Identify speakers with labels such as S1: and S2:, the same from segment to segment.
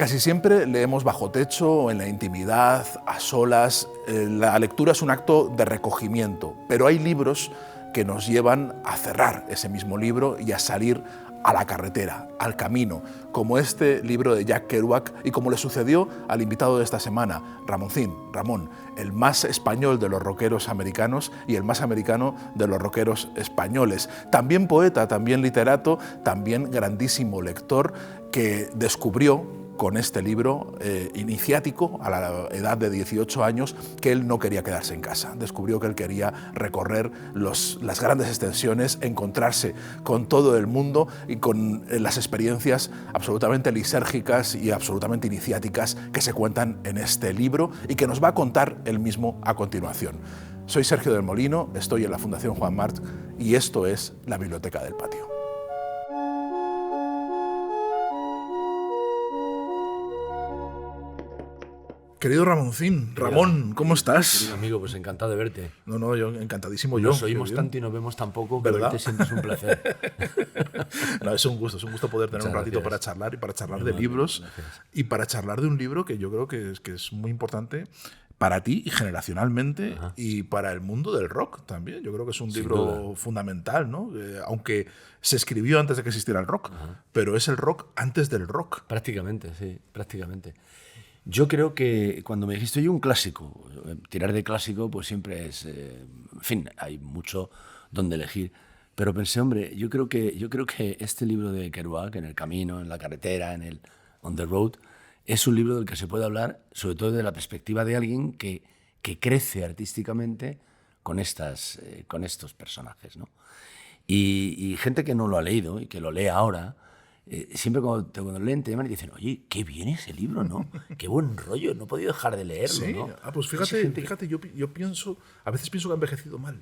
S1: Casi siempre leemos bajo techo, en la intimidad, a solas. La lectura es un acto de recogimiento, pero hay libros que nos llevan a cerrar ese mismo libro y a salir a la carretera, al camino, como este libro de Jack Kerouac y como le sucedió al invitado de esta semana, Ramón, el más español de los rockeros americanos y el más americano de los rockeros españoles. También poeta, también literato, también grandísimo lector que descubrió con este libro iniciático a la edad de 18 años que él no quería quedarse en casa. Descubrió que él quería recorrer las grandes extensiones, encontrarse con todo el mundo y con las experiencias absolutamente lisérgicas y absolutamente iniciáticas que se cuentan en este libro y que nos va a contar él mismo a continuación. Soy Sergio del Molino, estoy en la Fundación Juan March y esto es la Biblioteca del Patio. Querido Ramón, ¿cómo estás?
S2: Querido amigo, pues encantado de verte.
S1: No, yo encantadísimo.
S2: Nos oímos tanto y nos vemos tan poco, que verte siempre es un placer.
S1: No, es un gusto poder tener un ratito para charlar y para charlar de libros y para charlar de un libro que yo creo que es muy importante para ti y generacionalmente y para el mundo del rock también. Yo creo que es un libro fundamental, ¿no? Aunque se escribió antes de que existiera el rock, pero es el rock antes del rock.
S2: Prácticamente, sí, prácticamente. Yo creo que cuando me dijiste, oye, un clásico, tirar de clásico pues siempre es, en fin, hay mucho donde elegir, pero pensé, hombre, yo creo que este libro de Kerouac, En el camino, en la carretera, en el On the Road, es un libro del que se puede hablar, sobre todo desde la perspectiva de alguien que crece artísticamente con estos personajes, ¿no? Y gente que no lo ha leído y que lo lee ahora, siempre cuando leen te llaman y dicen, oye, qué bien ese libro, ¿no? Qué buen rollo, no he podido dejar de leerlo,
S1: sí.
S2: ¿no?
S1: Pues fíjate, yo pienso, a veces pienso que ha envejecido mal.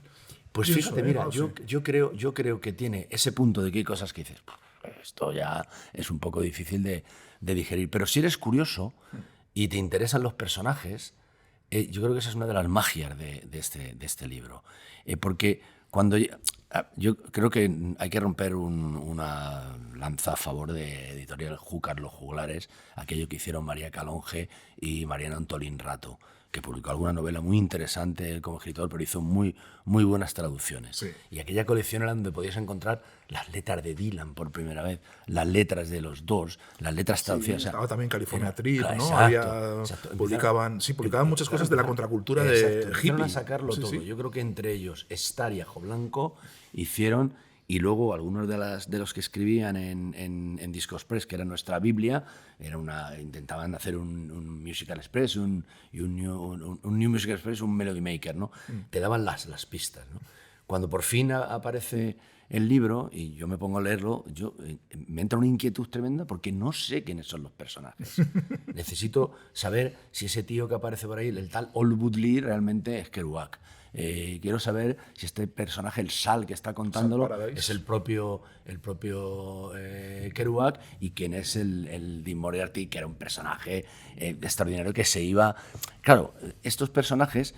S2: Pues fíjate, mira, yo creo que tiene ese punto de que hay cosas que dices, esto ya es un poco difícil de digerir, pero si eres curioso y te interesan los personajes, yo creo que esa es una de las magias de este libro, porque yo creo que hay que romper una lanza a favor de Editorial Júcar Los Juglares, aquello que hicieron María Calonge y Mariano Antolín Rato, que publicó alguna novela muy interesante como escritor, pero hizo muy, muy buenas traducciones. Sí. Y aquella colección era donde podías encontrar las letras de Dylan por primera vez, las letras de los Doors, las letras traducidas.
S1: Sí, estaba también California Trip, ¿no?
S2: Exacto.
S1: Publicaban muchas cosas de la contracultura de hippie.
S2: Empezaron a sacarlo todo. Sí. Yo creo que entre ellos, Star y Ajo Blanco hicieron, y luego algunos de los que escribían en Disco Express, que era nuestra Biblia, intentaban hacer un Musical Express, un New Musical Express, un Melody Maker, ¿no? Te daban las pistas, ¿no? Cuando por fin aparece el libro y yo me pongo a leerlo, me entra una inquietud tremenda porque no sé quiénes son los personajes. Necesito saber si ese tío que aparece por ahí, el tal Old Lee, realmente es Kerouac. Quiero saber si este personaje, el Sal que está contándolo, es el propio Kerouac, y quién es el Dean Moriarty, que era un personaje extraordinario que se iba... Claro, estos personajes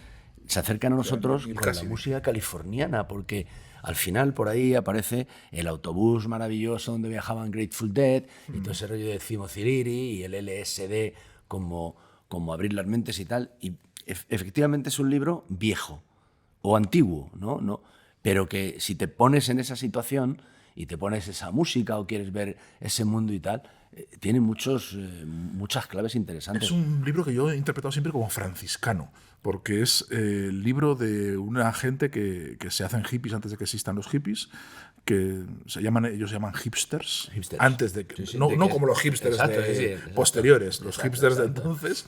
S2: se acercan a nosotros con la música californiana, porque al final por ahí aparece el autobús maravilloso donde viajaban Grateful Dead y todo ese rollo de Cimo Ciriri y el LSD como abrir las mentes y tal. Y efectivamente es un libro viejo o antiguo, ¿no? Pero que si te pones en esa situación y te pones esa música o quieres ver ese mundo y tal, tiene muchas claves interesantes.
S1: Es un libro que yo he interpretado siempre como franciscano, porque es el libro de una gente que se hacen hippies antes de que existan los hippies, que ellos se llaman hipsters. Antes de que, no como los hipsters posteriores, los hipsters de entonces,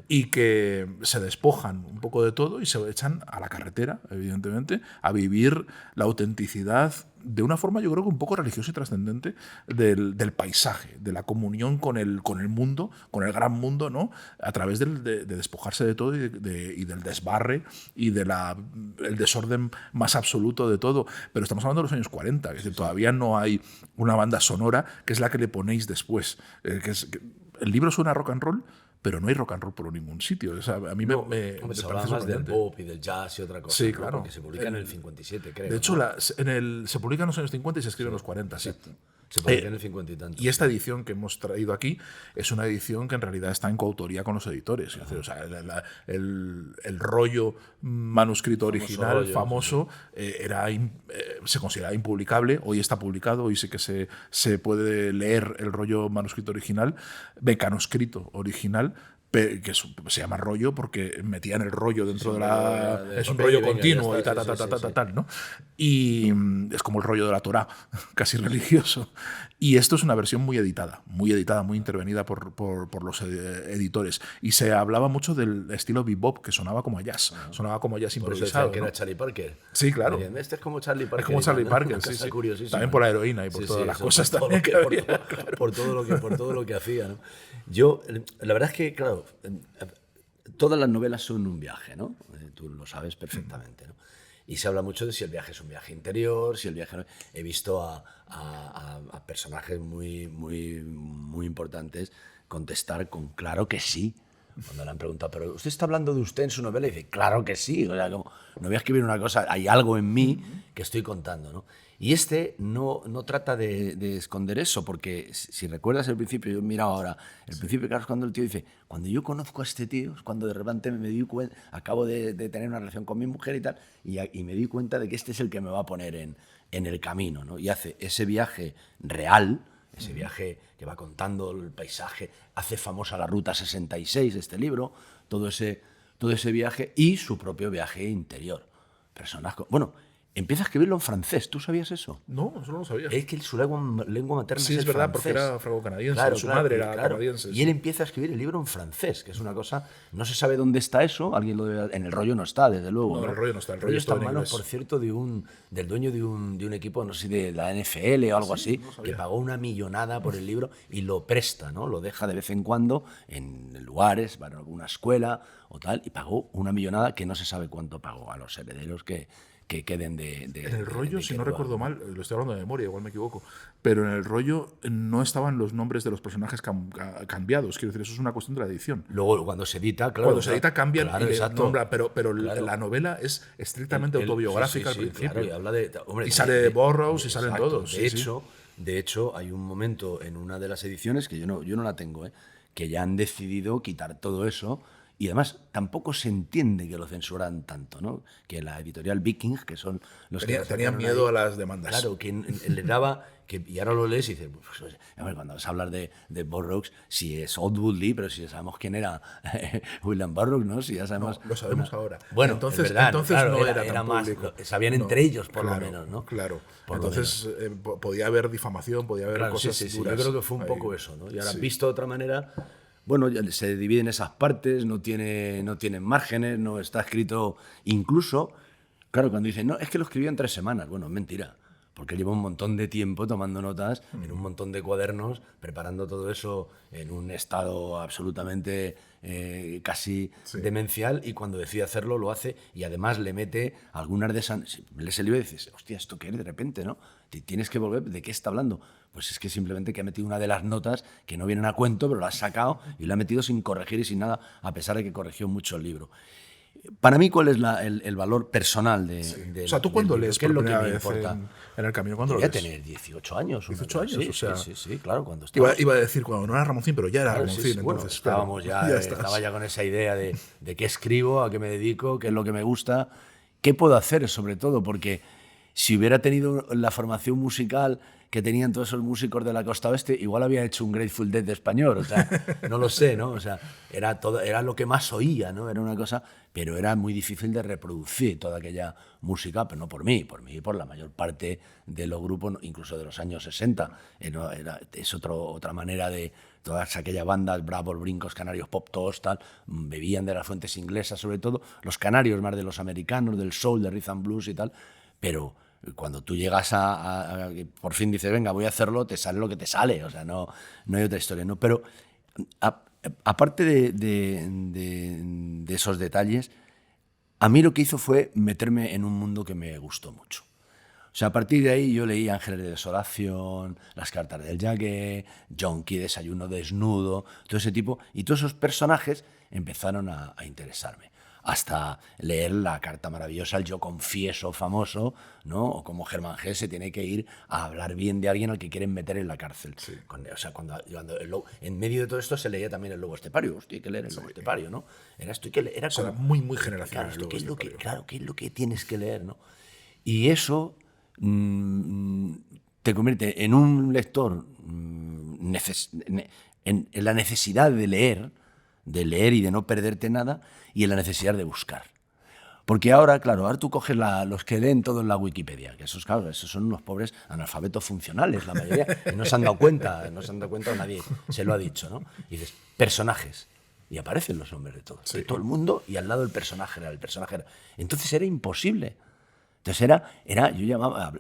S1: y que se despojan un poco de todo y se echan a la carretera, evidentemente, a vivir la autenticidad de una forma, yo creo que un poco religiosa y trascendente del paisaje, de la comunión con el mundo, con el gran mundo, ¿no? A través de despojarse de todo y del desbarre y del desorden más absoluto de todo. Pero estamos hablando de los años 40, es decir, todavía no hay una banda sonora que es la que le ponéis después. El libro suena a rock and roll, pero no hay rock and roll por ningún sitio. O sea, a mí me
S2: parece más del pop y del jazz y otra cosa.
S1: Sí, claro.
S2: Porque se publica en el 57, creo.
S1: De hecho, se publica en los años 50 y se escribe en los 40, sí.
S2: Se publicó en el 50 y tantos.
S1: Y esta edición que hemos traído aquí es una edición que en realidad está en coautoría con los editores. Es decir, o sea, el rollo manuscrito original famoso se consideraba impublicable. Hoy está publicado, hoy sí que se puede leer el rollo manuscrito original, mecanoscrito original, que se llama rollo porque metían el rollo dentro es un rollo continuo y tal, ¿no? Y es como el rollo de la Torá, casi religioso. Y esto es una versión muy editada, muy intervenida por los editores. Y se hablaba mucho del estilo bebop, que sonaba como a jazz, sonaba como jazz improvisado.
S2: Que era Charlie Parker.
S1: Sí, claro.
S2: Este es como Charlie Parker.
S1: Es como Charlie Parker, sí. También por la heroína y por todas las cosas también que había.
S2: Por todo lo que hacía, ¿no? Yo, la verdad es que, claro, todas las novelas son un viaje, ¿no? Tú lo sabes perfectamente, ¿no? Y se habla mucho de si el viaje es un viaje interior, si el viaje no. He visto a personajes muy importantes contestar con claro que sí. Cuando le han preguntado, pero ¿usted está hablando de usted en su novela? Y dice, claro que sí. O sea, como, no voy a escribir una cosa, hay algo en mí que estoy contando, ¿no? Y no trata de esconder eso, porque si recuerdas el principio, yo he mirado ahora, el principio, claro, es cuando el tío dice, cuando yo conozco a este tío, es cuando de repente me di cuenta, acabo de tener una relación con mi mujer y tal, y me di cuenta de que este es el que me va a poner en el camino, ¿no? Y hace ese viaje real, ese viaje que va contando el paisaje, hace famosa la Ruta 66 de este libro, todo ese viaje y su propio viaje interior. Bueno, empieza a escribirlo en francés, ¿tú sabías eso?
S1: No, eso no lo sabía.
S2: Es que su lengua materna
S1: sí,
S2: es
S1: verdad,
S2: francés.
S1: porque era franco-canadiense, su madre era canadiense.
S2: Y él empieza a escribir el libro en francés, que es una cosa, no se sabe dónde está eso, alguien lo debe, en el rollo no está, desde luego.
S1: No, el rollo no está, el rollo
S2: está en manos,
S1: inglés.
S2: por cierto, del dueño de un equipo, no sé, de la NFL o algo así, que pagó una millonada por el libro y lo presta, ¿no? Lo deja de vez en cuando en lugares, para alguna escuela o tal, y pagó una millonada que no se sabe cuánto pagó a los herederos que queden de
S1: en el rollo, si no recuerdo mal, lo estoy hablando de memoria, igual me equivoco, pero en el rollo no estaban los nombres de los personajes cambiados. Quiero decir, eso es una cuestión de la edición.
S2: Luego, cuando se edita, claro.
S1: Cuando se edita cambian
S2: claro,
S1: y nombra, pero
S2: claro.
S1: la novela es estrictamente autobiográfica al principio.
S2: Claro, y habla
S1: y sale de Burroughs y salen todos.
S2: De hecho, hay un momento en una de las ediciones, que yo no la tengo, que ya han decidido quitar todo eso. Y además tampoco se entiende que lo censuran tanto, ¿no? Que la editorial Viking, que son los que
S1: tenían miedo a las demandas.
S2: Claro, que le daba, y ahora lo lees y dices, pues, cuando vas a hablar de Burroughs, si es Old Woodley, pero si ya sabemos quién era William Burroughs, ¿no? Si ya sabemos.
S1: No, lo sabemos ahora.
S2: Bueno,
S1: entonces
S2: verdad,
S1: claro,
S2: no
S1: era tan
S2: más,
S1: público.
S2: Sabían entre ellos, por lo menos, ¿no?
S1: Claro. Entonces podía haber difamación, podía haber cosas duras.
S2: Yo creo que fue un poco eso, ¿no? Y ahora, visto de otra manera. Bueno, se dividen esas partes, no tienen márgenes, no está escrito. Incluso, claro, cuando dicen, no, es que lo escribió en 3 semanas. Bueno, es mentira, porque lleva un montón de tiempo tomando notas en un montón de cuadernos, preparando todo eso en un estado absolutamente casi demencial, y cuando decide hacerlo, lo hace, y además le mete algunas de esas. Si lees el libro y dices, hostia, ¿esto qué es de repente, no? Tienes que volver, ¿de qué está hablando? Pues es que simplemente que ha metido una de las notas que no vienen a cuento, pero la ha sacado y la ha metido sin corregir y sin nada, a pesar de que corrigió mucho el libro. Para mí, ¿cuál es el valor personal de
S1: O sea, ¿tú cuándo lees
S2: ¿Qué es lo que me
S1: importa en el camino? ¿Cuándo
S2: Voy a
S1: lees?
S2: tener 18 años.
S1: 18 años,
S2: sí,
S1: o sea...
S2: Sí, claro. Cuando
S1: iba a decir cuando no era Ramoncín, pero ya era Ramoncín.
S2: Bueno,
S1: entonces,
S2: estábamos estaba ya con esa idea de qué escribo, a qué me dedico, qué es lo que me gusta, qué puedo hacer, sobre todo, porque si hubiera tenido la formación musical que tenían todos esos músicos de la costa oeste, igual había hecho un Grateful Dead de español, o sea, no lo sé, ¿no? O sea, era lo que más oía, ¿no? Era una cosa, pero era muy difícil de reproducir toda aquella música, pero no por mí y por la mayor parte de los grupos, incluso de los años 60. Es otra manera de todas aquellas bandas, Bravos, Brincos, Canarios, Pop, todos tal, bebían de las fuentes inglesas, sobre todo, los canarios más de los americanos, del soul, del rhythm and blues y tal, pero cuando tú llegas a por fin dices, venga, voy a hacerlo, te sale lo que te sale, o sea, no hay otra historia, ¿no? Pero aparte de esos detalles, a mí lo que hizo fue meterme en un mundo que me gustó mucho. O sea, a partir de ahí yo leí Ángeles de Desolación, Las cartas del Yagué, Yonki, Desayuno desnudo, todo ese tipo, y todos esos personajes empezaron a interesarme. hasta leer la carta maravillosa, el yo confieso famoso, ¿no? O como Germán Gess tiene que ir a hablar bien de alguien al que quieren meter en la cárcel. Sí. O sea, cuando en medio de todo esto se leía también el Lobo Estepario. Hostia, hay que leer el Lobo Estepario, ¿no? Era
S1: como, muy, muy generacional.
S2: Claro, ¿qué es lo que tienes que leer, ¿no? Y eso te convierte en un lector en la necesidad de leer y de no perderte nada, y en la necesidad de buscar. Porque ahora, claro, ahora tú coges los que leen todo en la Wikipedia, que esos, claro, esos son unos pobres analfabetos funcionales, la mayoría, y no se han dado cuenta, o nadie se lo ha dicho, ¿no? Y dices, personajes. Y aparecen los nombres de todos, sí, de todo el mundo, y al lado el personaje era. Entonces era imposible. Entonces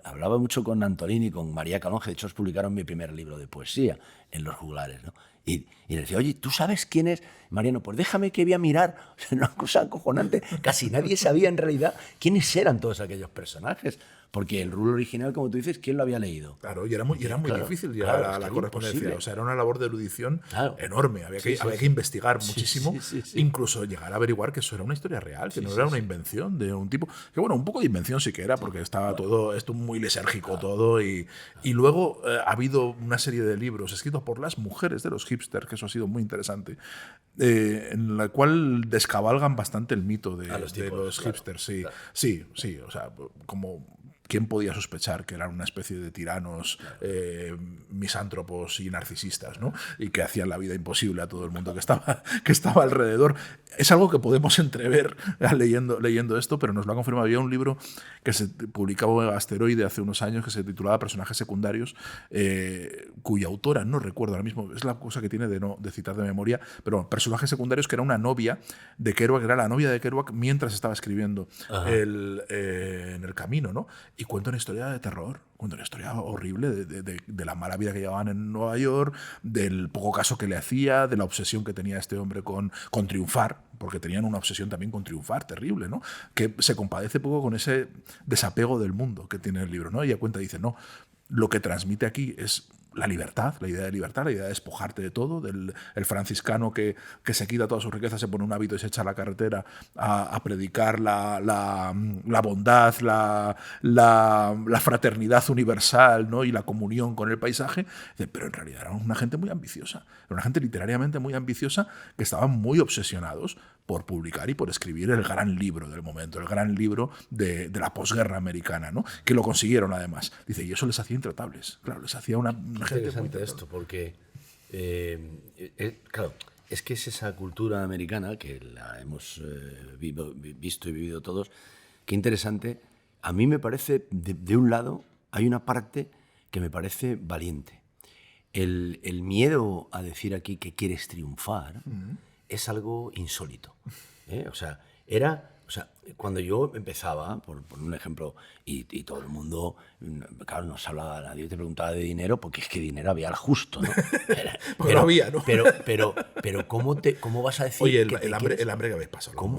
S2: hablaba mucho con Antolín y con María Calonge. De hecho, publicaron mi primer libro de poesía en Los Juglares, ¿no? Y le decía, oye, ¿tú sabes quién es Mariano? Pues déjame que voy a mirar. O sea, una cosa acojonante. Casi nadie sabía en realidad quiénes eran todos aquellos personajes. Porque el rule original, como tú dices, ¿quién lo había leído?
S1: Claro, y era muy difícil llegar a la correspondencia. Imposible. O sea, era una labor de erudición enorme. Había que investigar muchísimo, incluso llegar a averiguar que eso era una historia real, que no era una invención de un tipo. Que bueno, un poco de invención sí que era, porque estaba todo esto muy lisérgico todo. Y luego ha habido una serie de libros escritos por las mujeres de los hipsters, que eso ha sido muy interesante, en la cual descabalgan bastante el mito de los hipsters. Sí. O sea, como... ¿Quién podía sospechar que eran una especie de tiranos misántropos y narcisistas, ¿no? Y que hacían la vida imposible a todo el mundo que estaba alrededor? Es algo que podemos entrever leyendo esto, pero nos lo ha confirmado. Había un libro que se publicaba en Asteroide hace unos años que se titulaba Personajes secundarios, cuya autora, no recuerdo ahora mismo, es la cosa que tiene de citar de memoria, pero Personajes secundarios, que era una novia de Kerouac, era la novia de Kerouac mientras estaba escribiendo En el camino, ¿no? Y cuenta una historia de terror, cuenta una historia horrible de la mala vida que llevaban en Nueva York, del poco caso que le hacía, de la obsesión que tenía este hombre con triunfar, porque tenían una obsesión también con triunfar terrible, ¿no? Que se compadece poco con ese desapego del mundo que tiene el libro, ¿no? Y ella cuenta, dice, no, lo que transmite aquí es la libertad, la idea de libertad, la idea de despojarte de todo, el franciscano que se quita todas sus riquezas, se pone un hábito y se echa a la carretera a predicar la bondad, la fraternidad universal, ¿no? Y la comunión con el paisaje. Pero en realidad era una gente muy ambiciosa, era una gente literariamente muy ambiciosa, que estaban muy obsesionados por publicar y por escribir el gran libro del momento, el gran libro de la posguerra americana, ¿no? Que lo consiguieron además. Dice, y eso les hacía intratables. Claro, les hacía una gente
S2: interesante esto, porque claro, es que es esa cultura americana que la hemos visto y vivido todos. Qué interesante. A mí me parece, de un lado, hay una parte que me parece valiente. El miedo a decir aquí que quieres triunfar es algo insólito. O sea, cuando yo empezaba, por un ejemplo, y todo el mundo, claro, nos hablaba, nadie te preguntaba de dinero, porque es que dinero había al justo, ¿no?
S1: Pero había, ¿no?
S2: Pero ¿cómo vas a decir?
S1: Oye, el hambre que habéis pasado.
S2: ¿Cómo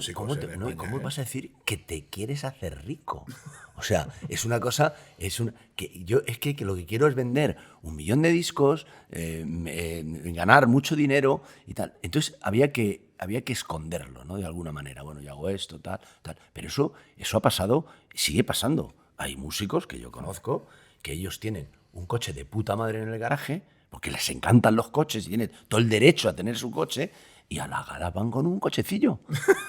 S2: vas a decir que te quieres hacer rico? O sea, es una cosa, que lo que quiero es vender 1 millón de discos, ganar mucho dinero y tal. Entonces había que esconderlo, ¿no? De alguna manera. Bueno, yo hago esto, tal. Pero eso ha pasado, sigue pasando. Hay músicos que yo conozco que ellos tienen un coche de puta madre en el garaje, porque les encantan los coches y tienen todo el derecho a tener su coche, y a la gala van con un cochecillo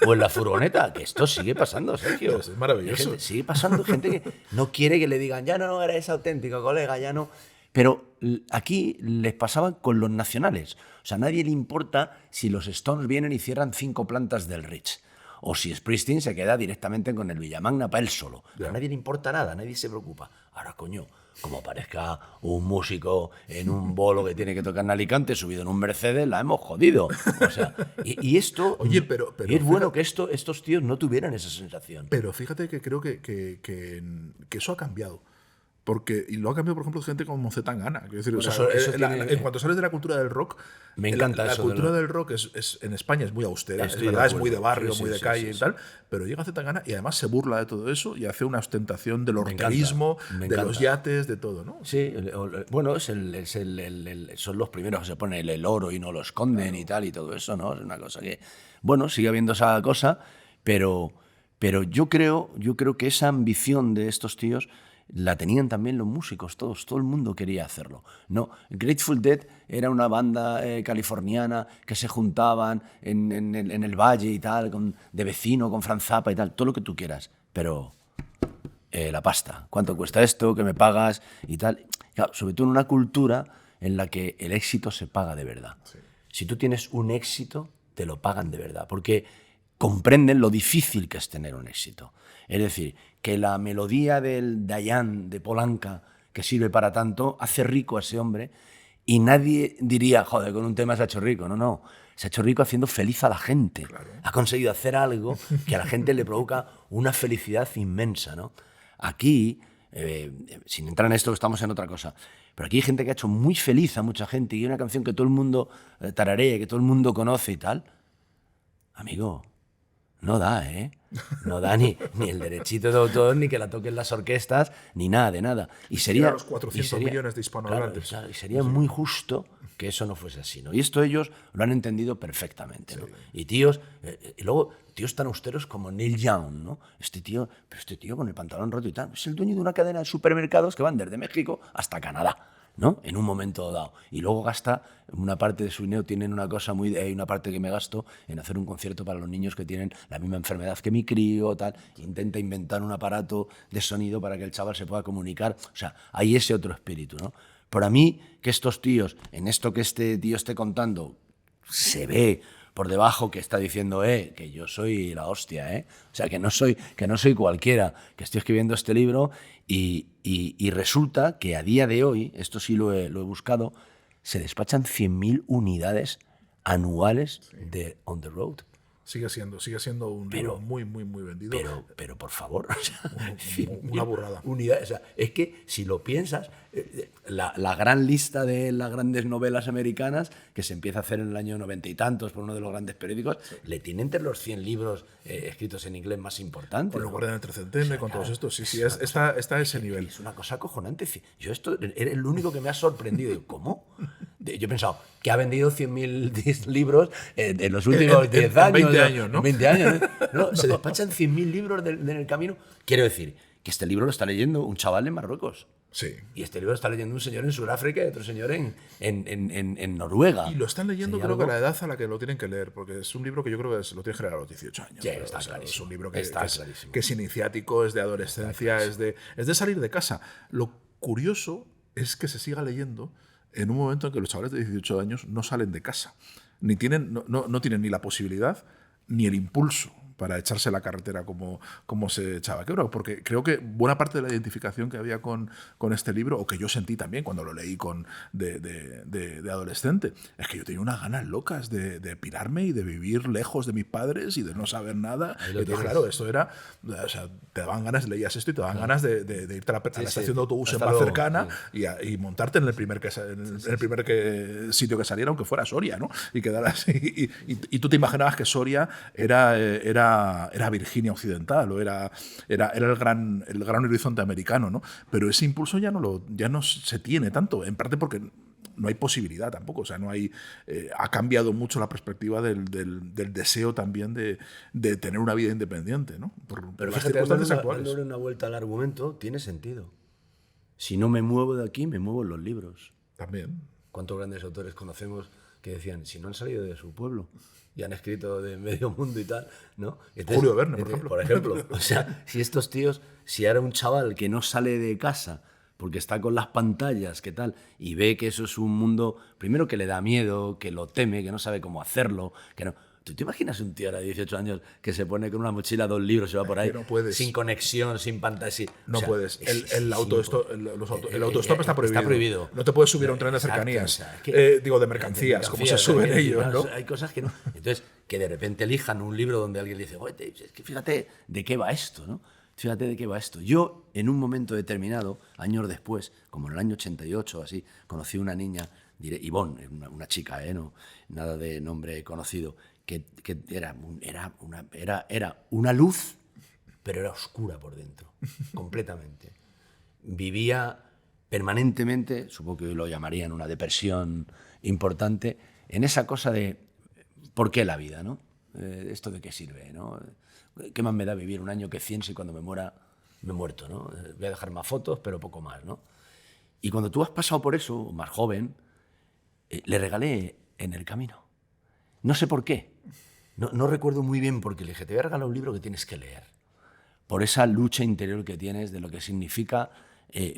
S2: o en la furgoneta, que esto sigue pasando, Sergio.
S1: Es maravilloso.
S2: Sigue pasando, gente que no quiere que le digan, ya no eres auténtico, colega, ya no. Pero aquí les pasaba con los nacionales. O sea, a nadie le importa si los Stones vienen y cierran 5 plantas del Ritz, o si Springsteen se queda directamente con el Villamagna para él solo. A nadie le importa nada, nadie se preocupa. Ahora, coño, como aparezca un músico en un bolo que tiene que tocar en Alicante subido en un Mercedes, la hemos jodido. O sea, y esto...
S1: Oye, pero
S2: y es bueno que estos tíos no tuvieran esa sensación.
S1: Pero fíjate que creo que eso ha cambiado. Y lo ha cambiado, por ejemplo, gente como Zetangana. Quiero decir,
S2: bueno,
S1: en cuanto sales de la cultura del rock,
S2: me encanta
S1: la
S2: eso.
S1: La cultura del rock en España es muy austera, es verdad, es muy de barrio, muy de calle y tal, pero llega Zetangana y además se burla de todo eso y hace una ostentación del horterismo, de los yates, de todo, ¿no?
S2: Sí, bueno, son los primeros que se ponen el oro y no lo esconden, claro, y tal, y todo eso, ¿no? Es una cosa que, bueno, sigue habiendo esa cosa, Pero yo creo que esa ambición de estos tíos la tenían también los músicos, todo el mundo quería hacerlo. No, Grateful Dead era una banda californiana que se juntaban en el valle y tal, de vecino, con Franz Zappa y tal, todo lo que tú quieras, pero la pasta, ¿cuánto cuesta esto? ¿Qué me pagas? Y tal. Claro, sobre todo en una cultura en la que el éxito se paga de verdad. Sí. Si tú tienes un éxito, te lo pagan de verdad, porque comprenden lo difícil que es tener un éxito. Es decir, que la melodía del Dayan de Polanca, que sirve para tanto, hace rico a ese hombre y nadie diría, joder, con un tema se ha hecho rico. No, no, se ha hecho rico haciendo feliz a la gente. Claro. Ha conseguido hacer algo que a la gente le provoca una felicidad inmensa, ¿no? Aquí, sin entrar en esto, estamos en otra cosa, pero aquí hay gente que ha hecho muy feliz a mucha gente y hay una canción que todo el mundo tararea, que todo el mundo conoce y tal. Amigo, no da, ¿eh? No da ni el derechito de autor, ni que la toquen las orquestas, ni nada de nada. Y sería
S3: los 400 millones de hispanohablantes.
S2: Claro, y sería muy justo que eso no fuese así, ¿no? Y esto ellos lo han entendido perfectamente, ¿no? Sí. Y tíos, y luego tíos tan austeros como Neil Young, ¿no? Este tío con el pantalón roto y tal, es el dueño de una cadena de supermercados que van desde México hasta Canadá, ¿no? En un momento dado. Y luego gasta una parte de su dinero, tienen una cosa hay una parte que me gasto en hacer un concierto para los niños que tienen la misma enfermedad que mi crío, tal. Intenta inventar un aparato de sonido para que el chaval se pueda comunicar. O sea, hay ese otro espíritu, ¿no? Para mí, que estos tíos, en esto que este tío esté contando, se ve por debajo que está diciendo, que yo soy la hostia, o sea, que no soy cualquiera, que estoy escribiendo este libro y resulta que a día de hoy, esto sí lo he buscado, se despachan 100.000 unidades anuales de On the Road.
S3: Sigue siendo un libro muy, muy, muy vendido.
S2: Pero por favor, o sea,
S3: una burrada.
S2: Unidades, o sea, es que si lo piensas, la gran lista de las grandes novelas americanas, que se empieza a hacer en el año 90 y tantos por uno de los grandes periódicos, sí, le tiene entre los 100 libros escritos en inglés más importantes.
S3: Con el Guardián del Trecentene, o sea, con todos estos. Sí, está a ese nivel.
S2: Es una cosa acojonante. Yo esto era el único que me ha sorprendido. Digo, ¿cómo? Yo he pensado que ha vendido 100.000 libros en los últimos 10 años.
S3: 20 años, ¿no?
S2: 20 años, ¿no? Se despachan 100.000 libros en el camino. Quiero decir que este libro lo está leyendo un chaval en Marruecos.
S3: Sí.
S2: Y este libro lo está leyendo un señor en Sudáfrica y otro señor en Noruega.
S3: Y lo están leyendo, creo que a la edad a la que lo tienen que leer, porque es un libro que yo creo que lo tiene que leer a los 18 años.
S2: Sí, está clarísimo.
S3: Es un libro que es iniciático, es de adolescencia, es de salir de casa. Lo curioso es que se siga leyendo en un momento en que los chavales de 18 años no salen de casa, no tienen ni la posibilidad ni el impulso para echarse la carretera como se echaba. Porque creo que buena parte de la identificación que había con este libro, o que yo sentí también cuando lo leí de adolescente, es que yo tenía unas ganas locas de pirarme y de vivir lejos de mis padres y de no saber nada. Entonces, claro, esto era... O sea, te daban ganas, leías esto y te daban ganas de irte a la estación de autobús más cercana y montarte en el primer sitio que saliera, aunque fuera Soria, ¿no? Y quedaras... Y tú te imaginabas que Soria era Virginia Occidental o era el gran horizonte americano, ¿no? Pero ese impulso ya no se tiene tanto, en parte porque no hay posibilidad tampoco, o sea, no hay ha cambiado mucho la perspectiva del deseo también de tener una vida independiente, ¿no?
S2: Pero las circunstancias actuales. Dándole una vuelta al argumento, tiene sentido. Si no me muevo de aquí, me muevo en los libros.
S3: También.
S2: ¿Cuántos grandes autores conocemos que decían, si no han salido de su pueblo y han escrito de medio mundo y tal, ¿no?
S3: Entonces, Julio Verne,
S2: por ejemplo. O sea, si estos tíos, si ahora un chaval que no sale de casa porque está con las pantallas, ¿qué tal? Y ve que eso es un mundo, primero que le da miedo, que lo teme, que no sabe cómo hacerlo, que no... ¿Tú te imaginas un tío ahora de 18 años que se pone con una mochila 2 libros y se va por ahí?
S3: No puedes.
S2: Sin conexión, sin pantalla.
S3: No puedes. El autostop está prohibido.
S2: Está prohibido.
S3: No te puedes subir a un tren de cercanías. O sea, digo, de mercancías, como se suben ellos, ¿no?
S2: Hay cosas que no. Entonces, que de repente elijan un libro donde alguien le dice, oye, es que fíjate de qué va esto, ¿no? Fíjate de qué va esto. Yo, en un momento determinado, años después, como en el año 88 o así, conocí una niña, diré, Ivonne, una chica, no, nada de nombre conocido, que era una luz, pero era oscura por dentro, completamente. Vivía permanentemente, supongo que hoy lo llamarían una depresión importante, en esa cosa de ¿por qué la vida, no? ¿Esto de qué sirve, no? ¿Qué más me da vivir un año que 100 si cuando me muera me he muerto, ¿no? Voy a dejar más fotos, pero poco más, ¿no? Y cuando tú has pasado por eso, más joven, le regalé En el camino. No sé por qué. No recuerdo muy bien por qué. Le dije, te voy a regalar un libro que tienes que leer. Por esa lucha interior que tienes de lo que significa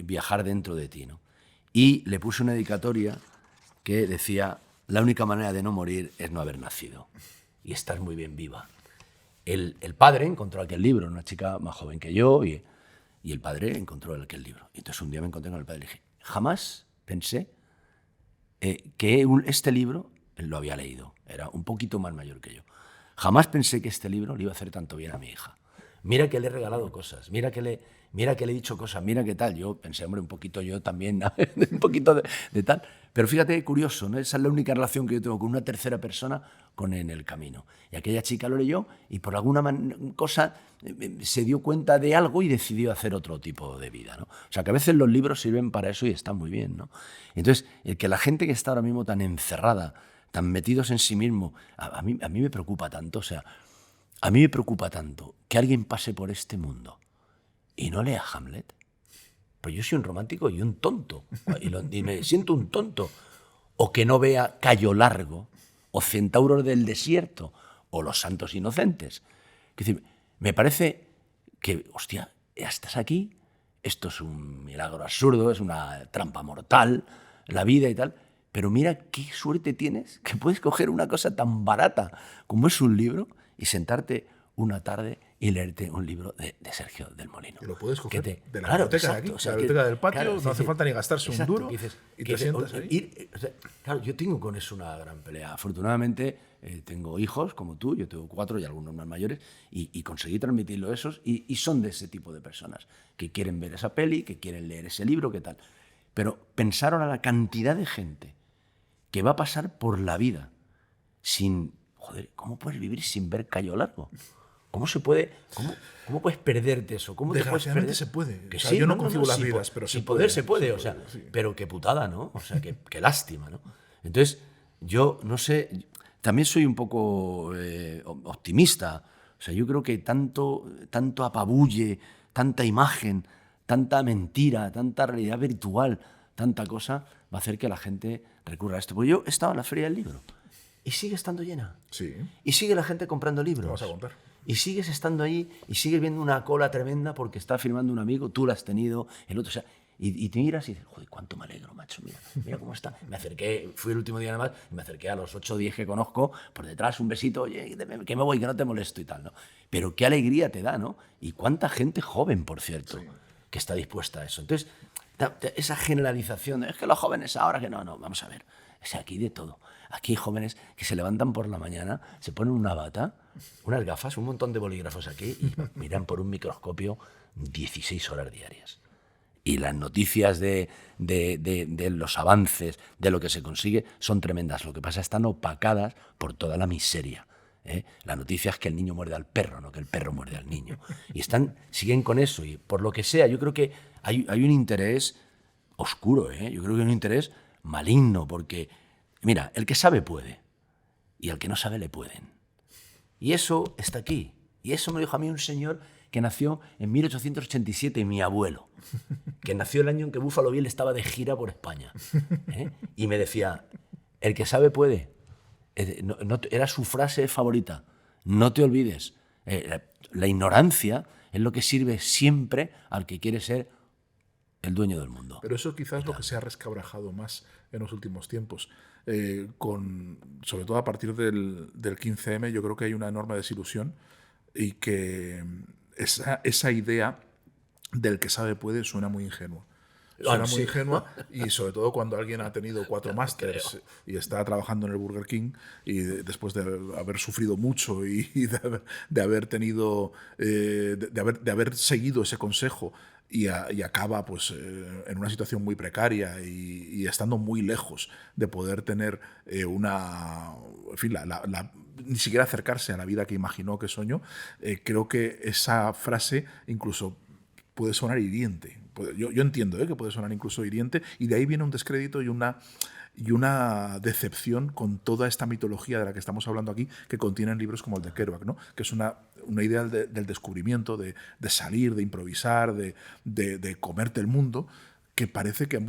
S2: viajar dentro de ti, ¿no? Y le puse una dedicatoria que decía, la única manera de no morir es no haber nacido. Y estás muy bien viva. El padre encontró aquel libro, una chica más joven que yo, y el padre encontró aquel libro. Y entonces un día me encontré con el padre y le dije, jamás pensé que este libro, él lo había leído, era un poquito más mayor que yo, jamás pensé que este libro le iba a hacer tanto bien a mi hija. Mira que le he regalado cosas, mira que le he dicho cosas, mira qué tal. Yo pensé, hombre, un poquito yo también, un poquito de tal. Pero fíjate, curioso, ¿no? Esa es la única relación que yo tengo con una tercera persona con En el camino. Y aquella chica lo leyó y por alguna cosa se dio cuenta de algo y decidió hacer otro tipo de vida, ¿no? O sea, que a veces los libros sirven para eso y están muy bien, ¿no? Entonces, el que la gente que está ahora mismo tan encerrada, tan metidos en sí mismo, a mí me preocupa tanto, o sea, a mí me preocupa tanto que alguien pase por este mundo y no lea Hamlet. Pues yo soy un romántico y un tonto. Y me siento un tonto. O que no vea Cayo Largo, o Centauros del Desierto, o Los Santos Inocentes. Es decir, me parece que, hostia, ya estás aquí, esto es un milagro absurdo, es una trampa mortal, la vida y tal, pero mira qué suerte tienes que puedes coger una cosa tan barata como es un libro y sentarte una tarde y leerte un libro de Sergio del Molino.
S3: Y lo puedes coger de la
S2: claro,
S3: biblioteca
S2: exacto,
S3: de aquí,
S2: o sea,
S3: la biblioteca del patio,
S2: claro,
S3: no hace falta ni gastarse
S2: exacto,
S3: un duro y te sientas ahí.
S2: Claro, yo tengo con eso una gran pelea. Afortunadamente tengo hijos como tú, yo tengo 4 y algunos más mayores, y conseguí transmitirlo a esos, y son de ese tipo de personas, que quieren ver esa peli, que quieren leer ese libro, qué tal. Pero pensaron a la cantidad de gente que va a pasar por la vida sin... Joder, ¿cómo puedes vivir sin ver Cayo Largo? ¿Cómo se puede? ¿Cómo puedes perderte eso? ¿Cómo te puedes perder?
S3: Se puede.
S2: Que
S3: O sea,
S2: sí,
S3: yo no concibo las
S2: sí,
S3: vidas, pero
S2: sin
S3: se
S2: poder
S3: puede.
S2: se puede, o sea,
S3: sí.
S2: pero qué putada, ¿no? O sea, qué lástima, ¿no? Entonces, yo no sé, también soy un poco optimista. O sea, yo creo que tanto apabulle, tanta imagen, tanta mentira, tanta realidad virtual, tanta cosa, va a hacer que la gente recurra a esto. Porque yo estaba en la Feria del Libro y sigue estando llena.
S3: Sí.
S2: Y sigue la gente comprando libros.
S3: Lo vas a contar.
S2: Y sigues estando ahí y sigues viendo una cola tremenda porque está firmando un amigo, tú la has tenido, el otro, o sea, y te miras y dices, joder, cuánto me alegro, macho, mira cómo está. Me acerqué, fui el último día nada más, y me acerqué a los 8 o 10 que conozco, por detrás un besito, oye, que me voy, que no te molesto y tal, ¿no? Pero qué alegría te da, ¿no? Y cuánta gente joven, por cierto, que está dispuesta a eso. Entonces, esa generalización, es que los jóvenes ahora, que no, vamos a ver, es aquí de todo. Aquí hay jóvenes que se levantan por la mañana, se ponen una bata, unas gafas, un montón de bolígrafos aquí y miran por un microscopio 16 horas diarias. Y las noticias de los avances, de lo que se consigue, son tremendas. Lo que pasa es que están opacadas por toda la miseria. La noticia es que el niño muerde al perro, no que el perro muerde al niño. Y siguen con eso. Y por lo que sea, yo creo que hay un interés oscuro, yo creo que hay un interés maligno, porque... Mira, el que sabe puede, y al que no sabe le pueden. Y eso está aquí. Y eso me lo dijo a mí un señor que nació en 1887, mi abuelo, que nació el año en que Buffalo Bill estaba de gira por España. Y me decía, el que sabe puede. Era su frase favorita. No te olvides. La ignorancia es lo que sirve siempre al que quiere ser el dueño del mundo.
S3: Pero eso quizás es lo que se ha resquebrajado más en los últimos tiempos. Sobre todo a partir del 15M, yo creo que hay una enorme desilusión y que esa idea del que sabe puede suena muy ingenua. Suena muy ingenua, y sobre todo cuando alguien ha tenido 4 másters y está trabajando en el Burger King y después de haber sufrido mucho y de haber tenido de haber seguido ese consejo y acaba pues en una situación muy precaria y estando muy lejos de poder tener en fin, ni siquiera acercarse a la vida que imaginó, que soñó. Creo que esa frase incluso puede sonar hiriente. Yo entiendo que puede sonar incluso hiriente, y de ahí viene un descrédito y y una decepción con toda esta mitología de la que estamos hablando aquí, que contienen libros como el de Kerouac, ¿no? Que es una idea del descubrimiento, de salir, de improvisar, de comerte el mundo, que parece que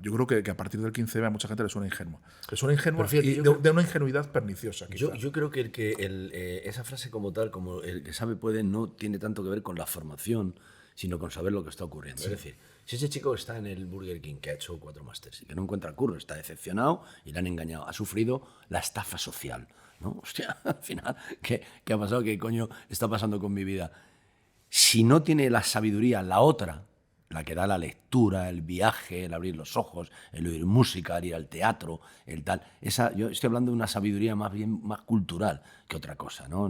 S3: yo creo que a partir del 15M a mucha gente le suena ingenua. Le suena ingenua y de una ingenuidad perniciosa.
S2: Yo creo que esa frase como tal, como el que sabe puede, no tiene tanto que ver con la formación, sino con saber lo que está ocurriendo. Sí. Es decir, si ese chico está en el Burger King, que ha hecho 4 másters y que no encuentra curro, está decepcionado y le han engañado, ha sufrido la estafa social, ¿no? Hostia, al final, ¿qué ha pasado? ¿Qué coño está pasando con mi vida? Si no tiene la sabiduría, la otra, la que da la lectura, el viaje, el abrir los ojos, el oír música, el ir al teatro, el tal. Yo estoy hablando de una sabiduría más cultural que otra cosa, ¿no?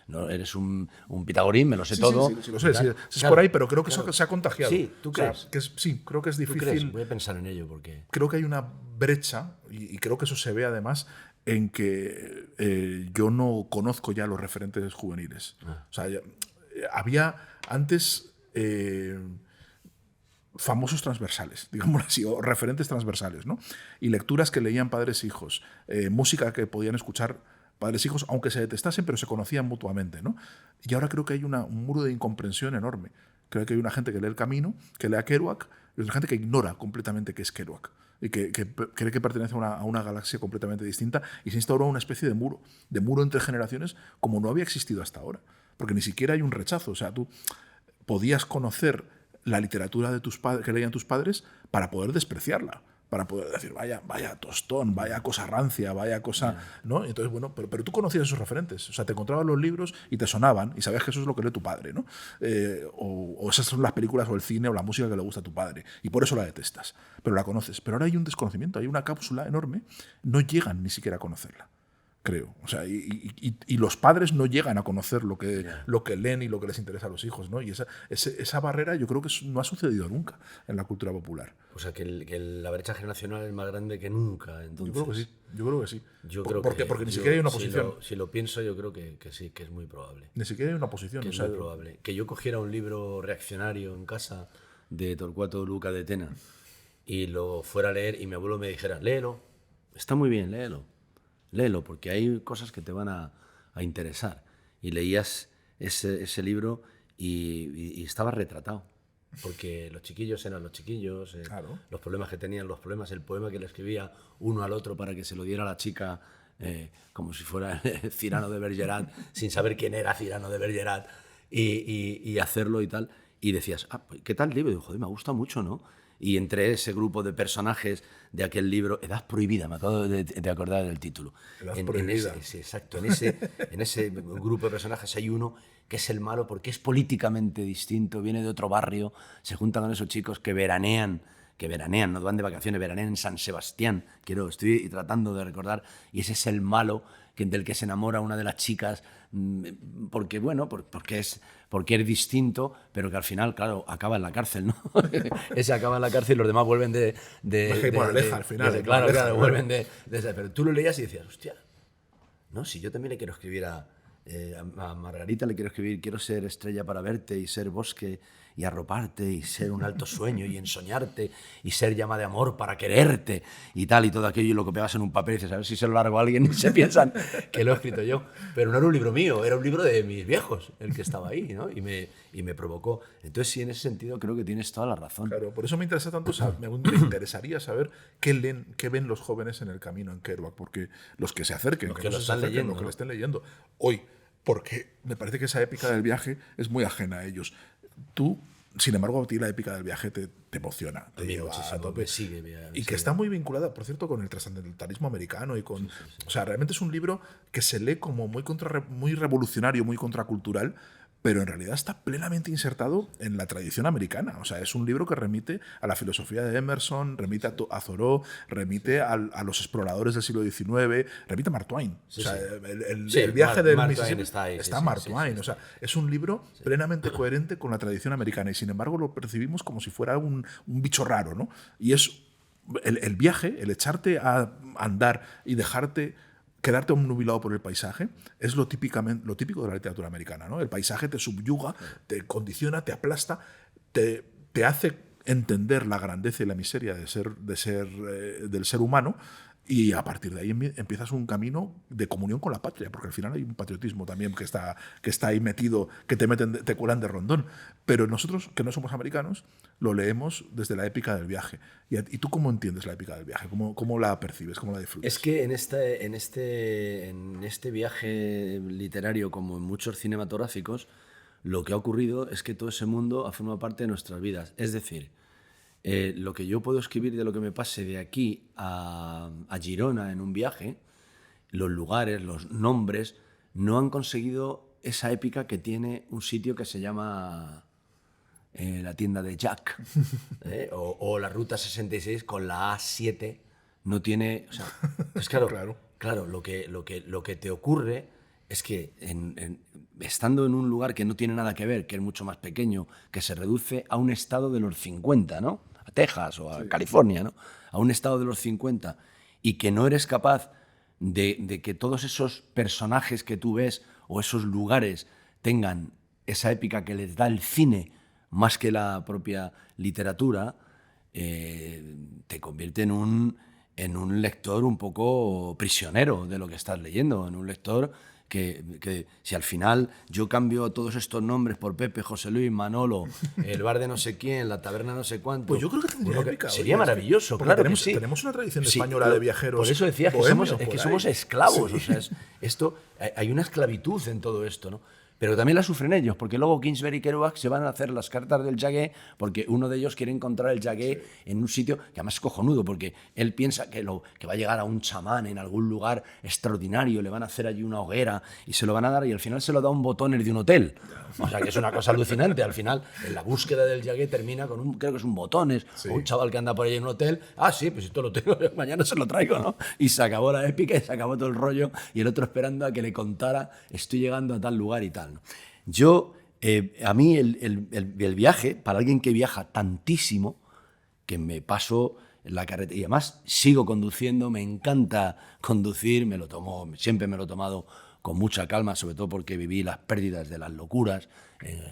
S2: No eres un pitagorín, me lo sé todo.
S3: Sí, lo sé, sí, es por ahí, pero creo que eso se ha contagiado.
S2: Sí, ¿tú crees?
S3: Sí, creo que es difícil.
S2: Voy a pensar en ello porque...
S3: Creo que hay una brecha, y creo que eso se ve además, en que yo no conozco ya los referentes juveniles. O sea, había antes... famosos transversales, digámoslo así, o referentes transversales, ¿no? Y lecturas que leían padres e hijos, música que podían escuchar padres e hijos, aunque se detestasen, pero se conocían mutuamente, ¿no? Y ahora creo que hay un muro de incomprensión enorme. Creo que hay una gente que lee El Camino, que lee a Kerouac, y otra gente que ignora completamente qué es Kerouac, y que cree que pertenece a una galaxia completamente distinta, y se instauró una especie de muro entre generaciones como no había existido hasta ahora, porque ni siquiera hay un rechazo. O sea, tú podías conocer la literatura de tus padres, que leían tus padres, para poder despreciarla, para poder decir, vaya tostón, vaya cosa rancia, vaya cosa... ¿no? Entonces, bueno, pero tú conocías esos referentes. O sea, te encontrabas los libros y te sonaban y sabías que eso es lo que lee tu padre, ¿no? O esas son las películas o el cine o la música que le gusta a tu padre. Y por eso la detestas. Pero la conoces. Pero ahora hay un desconocimiento, hay una cápsula enorme. No llegan ni siquiera a conocerla, creo. O sea, y los padres no llegan a conocer lo que leen y lo que les interesa a los hijos, ¿no? Y esa barrera yo creo que no ha sucedido nunca en la cultura popular.
S2: O sea, que la brecha generacional es más grande que nunca, entonces.
S3: Yo creo que sí. Porque ni
S2: ni
S3: siquiera hay una oposición.
S2: Si lo pienso, yo creo que sí, que es muy probable.
S3: Ni siquiera hay una oposición.
S2: Que es muy probable. Que yo cogiera un libro reaccionario en casa de Torcuato Luca de Tena y lo fuera a leer y mi abuelo me dijera, léelo, está muy bien, léelo, porque hay cosas que te van a interesar. Y leías ese libro y estaba retratado, porque los chiquillos eran los chiquillos,
S3: claro.
S2: Los problemas que tenían los problemas, el poema que le escribía uno al otro para que se lo diera a la chica, como si fuera Cyrano de Bergerac, sin saber quién era Cyrano de Bergerac, y hacerlo y tal. Y decías, ¿qué tal libro? Y digo, joder, me gusta mucho, ¿no? Y entre ese grupo de personajes de aquel libro, Edad Prohibida, me acabo de acordar del título.
S3: Edad Prohibida.
S2: Exacto, en ese grupo de personajes hay uno que es el malo porque es políticamente distinto, viene de otro barrio, se junta con esos chicos que veranean, no van de vacaciones, veranean en San Sebastián, estoy tratando de recordar, y ese es el malo del que se enamora una de las chicas, porque es distinto, pero que al final, claro, acaba en la cárcel, ¿no? Ese acaba en la cárcel y los demás vuelven
S3: al final.
S2: Claro, vuelven de esa. Pero tú lo leías y decías, hostia, no, si yo también le quiero escribir a Margarita, le quiero escribir, quiero ser estrella para verte y ser bosque y arroparte y ser un alto sueño y ensoñarte y ser llama de amor para quererte y tal y todo aquello, y lo que pegas en un papel y dices, a ver si se lo largo a alguien y se piensan que lo he escrito yo. Pero no era un libro mío, era un libro de mis viejos el que estaba ahí, ¿no? Y me provocó. Entonces sí, en ese sentido creo que tienes toda la razón.
S3: Claro, por eso me interesa tanto, me interesaría saber qué ven los jóvenes en el camino en Kerouac, porque los que se acerquen,
S2: los que lo están leyendo,
S3: los que lo estén leyendo hoy, porque me parece que esa épica del viaje es muy ajena a ellos. Tú, sin embargo, a ti la épica del viaje te emociona, te lleva a tope. Y que está muy vinculada, por cierto, con el trascendentalismo americano y con... Sí. O sea, realmente es un libro que se lee como muy revolucionario, muy contracultural, pero en realidad está plenamente insertado en la tradición americana. O sea, es un libro que remite a la filosofía de Emerson, remite a Thoreau, remite a los exploradores del siglo XIX, remite a Mark Twain.
S2: Sí,
S3: o sea,
S2: sí.
S3: el viaje del Mississippi
S2: está
S3: Mark Twain. O sea, es un libro plenamente coherente con la tradición americana y sin embargo lo percibimos como si fuera un bicho raro, ¿no? Y es el viaje, el echarte a andar y quedarte obnubilado por el paisaje es lo típico de la literatura americana, ¿no? El paisaje te subyuga, te condiciona, te aplasta, te hace entender la grandeza y la miseria del ser humano, y a partir de ahí empiezas un camino de comunión con la patria, porque al final hay un patriotismo también que está ahí metido, que te cuelan de rondón. Pero nosotros, que no somos americanos, lo leemos desde la épica del viaje. ¿Y tú cómo entiendes la épica del viaje? ¿Cómo la percibes? ¿Cómo la disfrutas?
S2: Es que en este viaje literario, como en muchos cinematográficos, lo que ha ocurrido es que todo ese mundo ha formado parte de nuestras vidas. Es decir, lo que yo puedo escribir de lo que me pase de aquí a Girona en un viaje, los lugares, los nombres, no han conseguido esa épica que tiene un sitio que se llama la tienda de Jack, o la Ruta 66 con la A7. No tiene... O sea, pues claro, lo que te ocurre es que estando en un lugar que no tiene nada que ver, que es mucho más pequeño, que se reduce a un estado de los 50, ¿no? A Texas o a California, ¿no? A un estado de los 50, y que no eres capaz de que todos esos personajes que tú ves o esos lugares tengan esa épica que les da el cine más que la propia literatura, te convierte en un lector un poco prisionero de lo que estás leyendo, en un lector que si al final yo cambio todos estos nombres por Pepe, José Luis, Manolo, el bar de no sé quién, la taberna no sé cuánto...
S3: Pues yo creo que tendría épica.
S2: Sería maravilloso, claro
S3: tenemos,
S2: que sí.
S3: Tenemos una tradición española de viajeros.
S2: Por eso decía que somos esclavos.
S3: Sí.
S2: O sea, hay una esclavitud en todo esto, ¿no? Pero también la sufren ellos, porque luego Kingsbury y Kerouac se van a hacer las cartas del Jagué, porque uno de ellos quiere encontrar el Jagué en un sitio que además es cojonudo, porque él piensa que va a llegar a un chamán en algún lugar extraordinario, le van a hacer allí una hoguera y se lo van a dar, y al final se lo da un botones de un hotel. O sea, que es una cosa alucinante. Al final, en la búsqueda del Jagué termina con creo que es un botones, o un chaval que anda por ahí en un hotel. Ah, sí, pues esto lo tengo, mañana se lo traigo, ¿no? Y se acabó la épica y se acabó todo el rollo, y el otro esperando a que le contara, estoy llegando a tal lugar y tal, ¿no? Yo, a mí el viaje, para alguien que viaja tantísimo, que me paso en la carretera, y además sigo conduciendo, me encanta conducir, siempre me lo he tomado con mucha calma, sobre todo porque viví las pérdidas de las locuras,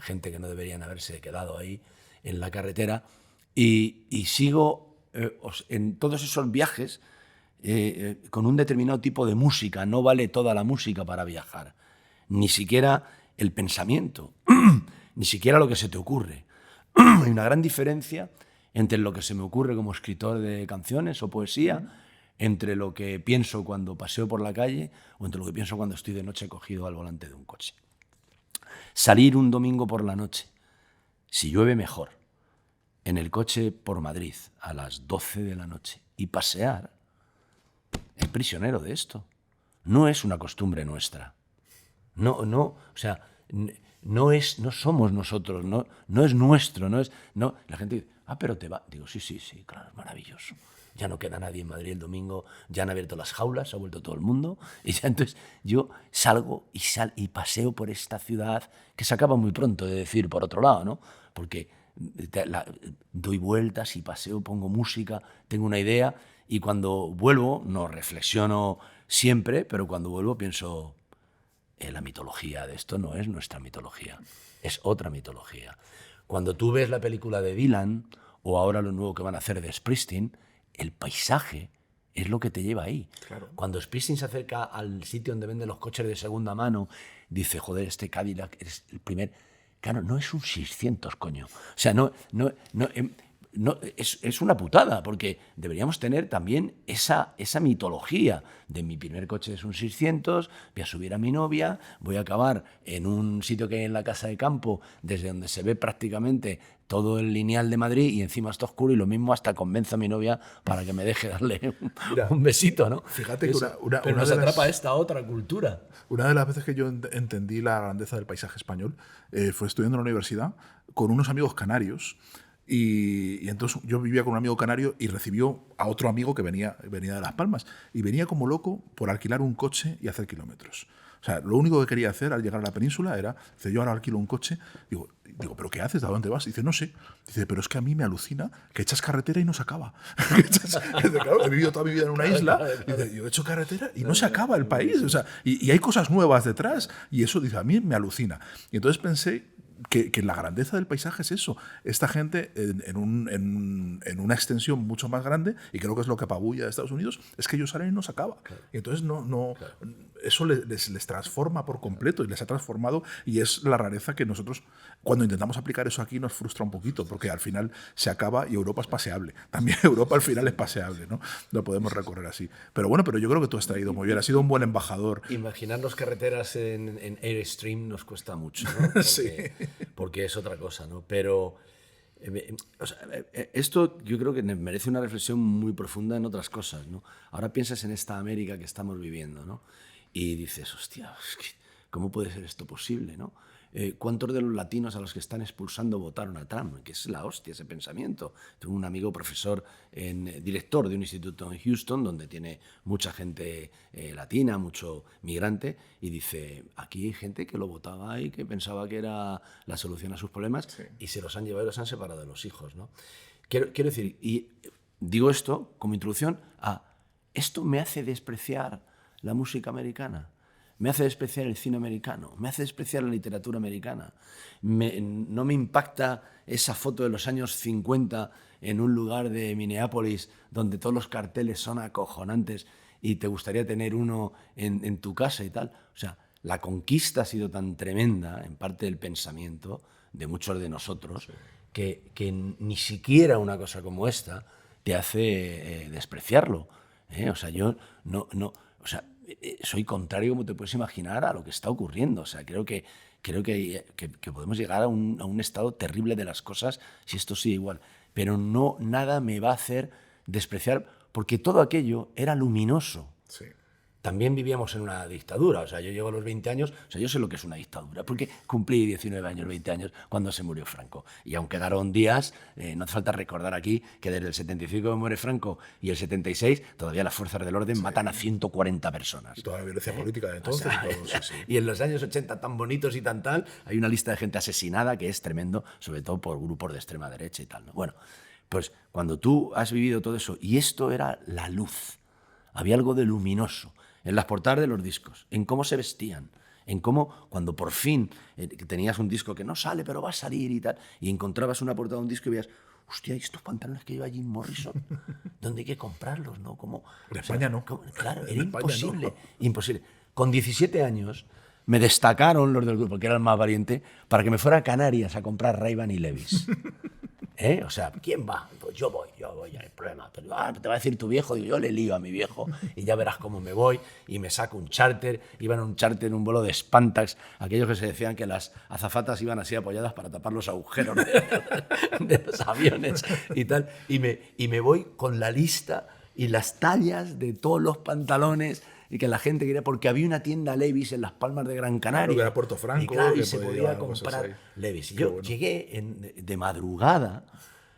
S2: gente que no deberían haberse quedado ahí en la carretera, y sigo en todos esos viajes con un determinado tipo de música. No vale toda la música para viajar, ni siquiera el pensamiento, ni siquiera lo que se te ocurre. Hay una gran diferencia entre lo que se me ocurre como escritor de canciones o poesía, entre lo que pienso cuando paseo por la calle o entre lo que pienso cuando estoy de noche cogido al volante de un coche. Salir un domingo por la noche, si llueve mejor, en el coche por Madrid a las 12 de la noche y pasear, es prisionero de esto. No es una costumbre nuestra. No, o sea, no somos nosotros, no es nuestro, no. La gente dice, pero te va. Digo, sí, claro, es maravilloso. Ya no queda nadie en Madrid el domingo, ya han abierto las jaulas, se ha vuelto todo el mundo. Y ya entonces yo salgo y paseo por esta ciudad, que se acaba muy pronto de decir por otro lado, ¿no? Porque doy vueltas y paseo, pongo música, tengo una idea, y cuando vuelvo, no reflexiono siempre, pero cuando vuelvo pienso, la mitología de esto no es nuestra mitología, es otra mitología. Cuando tú ves la película de Dylan, o ahora lo nuevo que van a hacer de Springsteen, el paisaje es lo que te lleva ahí. Claro. Cuando Springsteen se acerca al sitio donde venden los coches de segunda mano, dice, joder, este Cadillac es el primer... Claro, no es un 600, coño. O sea, es una putada, porque deberíamos tener también esa mitología de mi primer coche es un 600, voy a subir a mi novia, voy a acabar en un sitio que hay en la casa de campo, desde donde se ve prácticamente todo el lineal de Madrid, y encima está oscuro, y lo mismo hasta convenzo a mi novia para que me deje darle un besito, ¿no?
S3: Fíjate que
S2: pero nos atrapa esta otra cultura.
S3: Una de las veces que yo entendí la grandeza del paisaje español fue estudiando en la universidad con unos amigos canarios. Y entonces yo vivía con un amigo canario y recibió a otro amigo que venía de Las Palmas, y venía como loco por alquilar un coche y hacer kilómetros. O sea, lo único que quería hacer al llegar a la península era, dice, yo ahora alquilo un coche. Digo, ¿pero qué haces? ¿A dónde vas? Dice, no sé. Dice, pero es que a mí me alucina que echas carretera y no se acaba. Dice, claro, he vivido toda mi vida en una isla. Dice, yo he hecho carretera y no se acaba el país. O sea, y hay cosas nuevas detrás, y eso, dice, a mí me alucina. Y entonces pensé que la grandeza del paisaje es eso. Esta gente en una extensión mucho más grande, y creo que es lo que apabulla a Estados Unidos, es que ellos salen y no se acaba. Claro. Y entonces eso les transforma por completo y les ha transformado, y es la rareza que nosotros, cuando intentamos aplicar eso aquí, nos frustra un poquito, porque al final se acaba y Europa es paseable. También Europa al final es paseable, ¿no? Lo podemos recorrer así. Pero bueno, pero yo creo que tú has traído muy bien, has sido un buen embajador.
S2: Imaginarnos carreteras en Airstream nos cuesta mucho, ¿no? Porque,
S3: sí.
S2: Porque es otra cosa, ¿no? Pero o sea, esto yo creo que merece una reflexión muy profunda en otras cosas, ¿no? Ahora piensas en esta América que estamos viviendo, ¿no? Y dices, hostia, ¿cómo puede ser esto posible, no? ¿Cuántos de los latinos a los que están expulsando votaron a Trump? Que es la hostia ese pensamiento. Tengo un amigo profesor, director de un instituto en Houston, donde tiene mucha gente latina, mucho migrante, y dice, aquí hay gente que lo votaba y que pensaba que era la solución a sus problemas, sí, y se los han llevado y los han separado de los hijos, ¿no? Quiero decir, y digo esto como introducción a, ¿esto me hace despreciar la música americana? Me hace despreciar el cine americano, me hace despreciar la literatura americana. No me impacta esa foto de los años 50 en un lugar de Minneapolis donde todos los carteles son acojonantes y te gustaría tener uno en tu casa y tal. O sea, la conquista ha sido tan tremenda, en parte del pensamiento de muchos de nosotros, sí, que ni siquiera una cosa como esta te hace despreciarlo. O sea, yo o sea, soy contrario, como te puedes imaginar, a lo que está ocurriendo. O sea, creo que podemos llegar a un estado terrible de las cosas si esto sigue igual. Pero nada me va a hacer despreciar, porque todo aquello era luminoso. Sí. También vivíamos en una dictadura. O sea, yo llego a los 20 años, o sea, yo sé lo que es una dictadura, porque cumplí 19 años, 20 años, cuando se murió Franco. Y aún quedaron días, no hace falta recordar aquí que desde el 75 que muere Franco y el 76, todavía las fuerzas del orden, sí, matan a 140 personas.
S3: Y toda la violencia política de entonces.
S2: O sea,
S3: y, todo, sí.
S2: Y en los años 80 tan bonitos y tan tal, hay una lista de gente asesinada que es tremendo, sobre todo por grupos de extrema derecha y tal, ¿no? Bueno, pues cuando tú has vivido todo eso, y esto era la luz, había algo de luminoso en las portadas de los discos, en cómo se vestían, en cómo cuando por fin tenías un disco que no sale, pero va a salir y tal, y encontrabas una portada de un disco y veías, hostia, estos pantalones que lleva Jim Morrison, ¿dónde hay que comprarlos? ¿No?
S3: En España no.
S2: Claro, era imposible, imposible. Con 17 años me destacaron los del grupo, que era el más valiente, para que me fuera a Canarias a comprar Ray-Ban y Levi's. O sea, ¿quién va? Pues yo voy, no hay problema. Pero, te va a decir tu viejo, digo, yo le lío a mi viejo y ya verás cómo me voy, y me saco un charter. Iba en un charter, en un vuelo de Spantax, aquellos que se decían que las azafatas iban así apoyadas para tapar los agujeros de los aviones y tal, y me voy con la lista y las tallas de todos los pantalones, y que la gente quería, porque había una tienda Levi's en las Palmas de Gran Canaria.
S3: Claro, que era Puerto Franco.
S2: Y, claro, y se podía comprar Levi's. Y yo bueno, llegué de madrugada,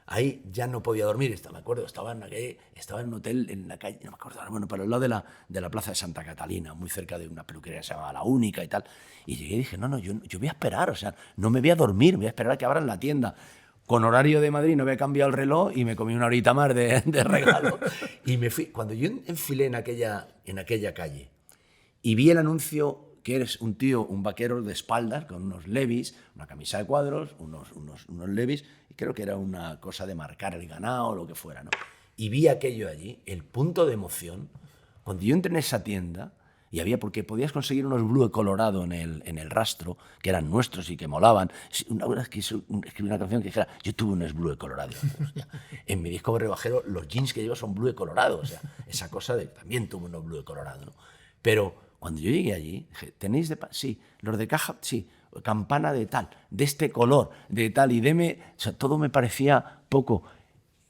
S2: ahí ya no podía dormir, me acuerdo, estaba en un hotel en la calle, no me acuerdo, bueno, para el lado de la plaza de Santa Catalina, muy cerca de una peluquería que se llamaba La Única y tal. Y llegué y dije, no, yo voy a esperar, o sea, no me voy a dormir, voy a esperar a que abran la tienda. Con horario de Madrid no había cambiado el reloj y me comí una horita más de regalo. Y me fui. Cuando yo enfilé en aquella calle y vi el anuncio, que eres un tío, un vaquero de espaldas, con unos Levi's, una camisa de cuadros, unos Levi's, y creo que era una cosa de marcar el ganado o lo que fuera, ¿no? Y vi aquello allí, el punto de emoción, cuando yo entré en esa tienda, y había, porque podías conseguir unos Blue Colorado en el rastro, que eran nuestros y que molaban. Una vez que escribí una canción que dijera, yo tuve unos Blue Colorado. En mi disco rebajero, los jeans que llevo son Blue Colorado. O sea, esa cosa de, también tuve unos Blue Colorado, ¿no? Pero cuando yo llegué allí, dije, ¿tenéis de sí, los de caja? Sí, campana de tal, de este color, de tal, y deme... O sea, todo me parecía poco.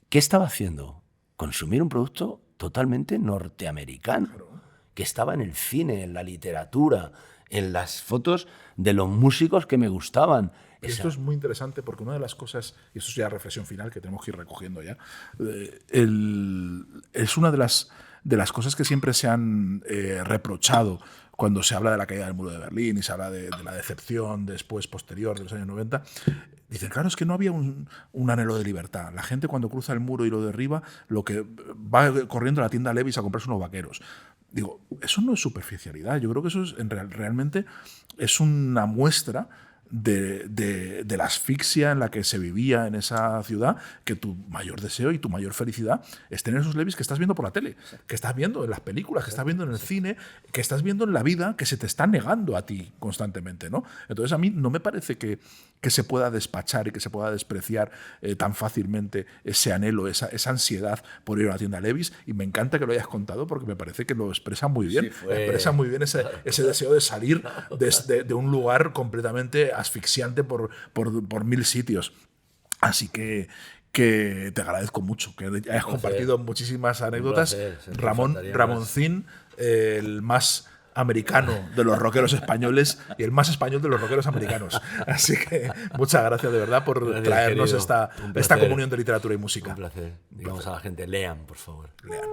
S2: ¿Qué estaba haciendo? Consumir un producto totalmente norteamericano, que estaba en el cine, en la literatura, en las fotos de los músicos que me gustaban.
S3: Esto es muy interesante porque una de las cosas, y esto es ya reflexión final que tenemos que ir recogiendo ya, es una de las cosas que siempre se han reprochado cuando se habla de la caída del muro de Berlín y se habla de la decepción después, posterior, de los años 90. Dicen, claro, es que no había un anhelo de libertad. La gente cuando cruza el muro y lo derriba, lo que va corriendo a la tienda Levi's a comprarse unos vaqueros. Digo, eso no es superficialidad. Yo creo que eso es realmente es una muestra de la asfixia en la que se vivía en esa ciudad, que tu mayor deseo y tu mayor felicidad es tener esos Levis que estás viendo por la tele, que estás viendo en las películas, que estás viendo en el cine, que estás viendo en la vida, que se te está negando a ti constantemente, ¿no? Entonces a mí no me parece que se pueda despachar y que se pueda despreciar tan fácilmente ese anhelo, esa ansiedad por ir a una tienda Levis, y me encanta que lo hayas contado porque me parece que lo expresa muy bien. Expresa muy bien ese deseo de salir de un lugar completamente asfixiante por 1000 sitios. Así que te agradezco mucho que hayas compartido muchísimas anécdotas. Ramoncín, el más americano de los rockeros españoles y el más español de los rockeros americanos. Así que muchas gracias de verdad por traernos esta comunión de literatura y música.
S2: Un placer. Digamos a la gente, lean, por favor.
S3: Lean.